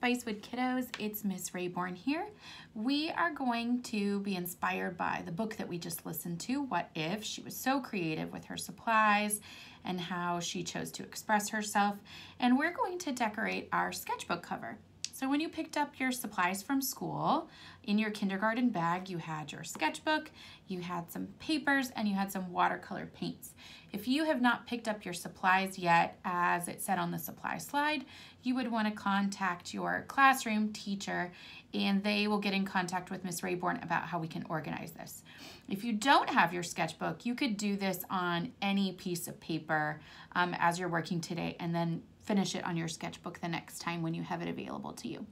Spicewood kiddos, it's Miss Rayborn here. We are going to be inspired by the book that we just listened to, What If? She was so creative with her supplies and how she chose to express herself. And we're going to decorate our sketchbook cover. So when you picked up your supplies from school, in your kindergarten bag, you had your sketchbook, you had some papers, and you had some watercolor paints. If you have not picked up your supplies yet, as it said on the supply slide, you would want to contact your classroom teacher and they will get in contact with Miss Rayborn about how we can organize this. If you don't have your sketchbook, you could do this on any piece of paper as you're working today and then finish it on your sketchbook the next time when you have it available to you.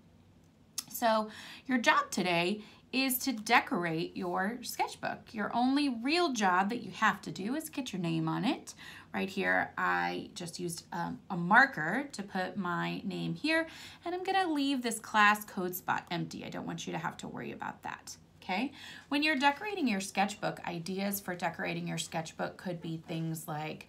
So your job today is to decorate your sketchbook. Your only real job that you have to do is get your name on it. Right here, I just used a marker to put my name here, and I'm gonna leave this class code spot empty. I don't want you to have to worry about that. Okay, when you're decorating your sketchbook, ideas for decorating your sketchbook could be things like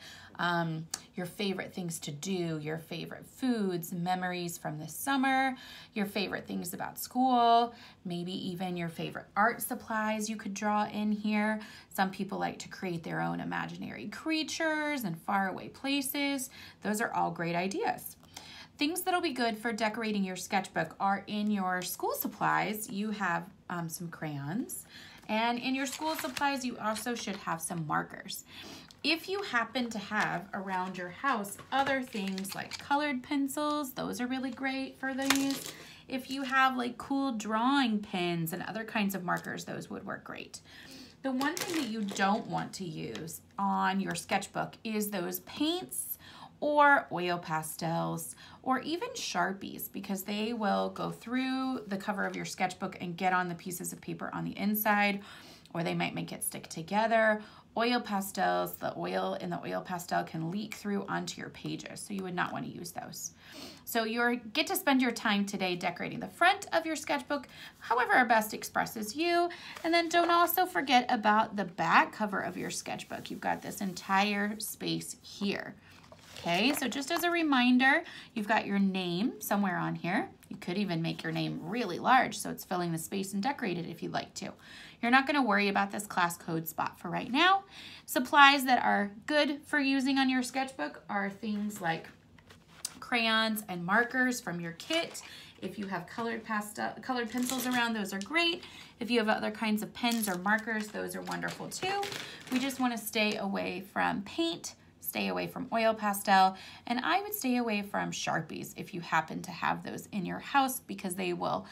your favorite things to do, your favorite foods, memories from the summer, your favorite things about school, maybe even your favorite art supplies you could draw in here. Some people like to create their own imaginary creatures and faraway places. Those are all great ideas. Things that'll be good for decorating your sketchbook are in your school supplies. You have some crayons, and in your school supplies, you also should have some markers. If you happen to have around your house other things like colored pencils, those are really great for these. If you have like cool drawing pens and other kinds of markers, those would work great. The one thing that you don't want to use on your sketchbook is those paints or oil pastels, or even Sharpies, because they will go through the cover of your sketchbook and get on the pieces of paper on the inside, or they might make it stick together. Oil pastels, the oil in the oil pastel can leak through onto your pages, so you would not want to use those. So you get to spend your time today decorating the front of your sketchbook, however best expresses you, and then don't also forget about the back cover of your sketchbook. You've got this entire space here. Okay, so just as a reminder, you've got your name somewhere on here. You could even make your name really large so it's filling the space and decorate it if you'd like to. You're not going to worry about this class code spot for right now. Supplies that are good for using on your sketchbook are things like crayons and markers from your kit. If you have colored pencils around, those are great. If you have other kinds of pens or markers, those are wonderful too. We just want to stay away from paint, stay away from oil pastel, and I would stay away from Sharpies if you happen to have those in your house because they will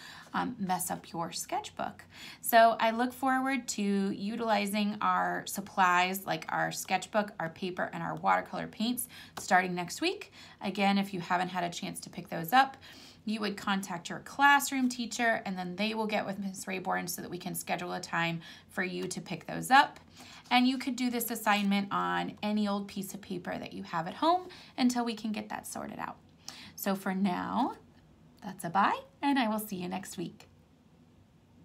mess up your sketchbook. So I look forward to utilizing our supplies like our sketchbook, our paper, and our watercolor paints starting next week. Again, if you haven't had a chance to pick those up, you would contact your classroom teacher and then they will get with Ms. Rayborn so that we can schedule a time for you to pick those up. And you could do this assignment on any old piece of paper that you have at home until we can get that sorted out. So for now, that's a bye, and I will see you next week.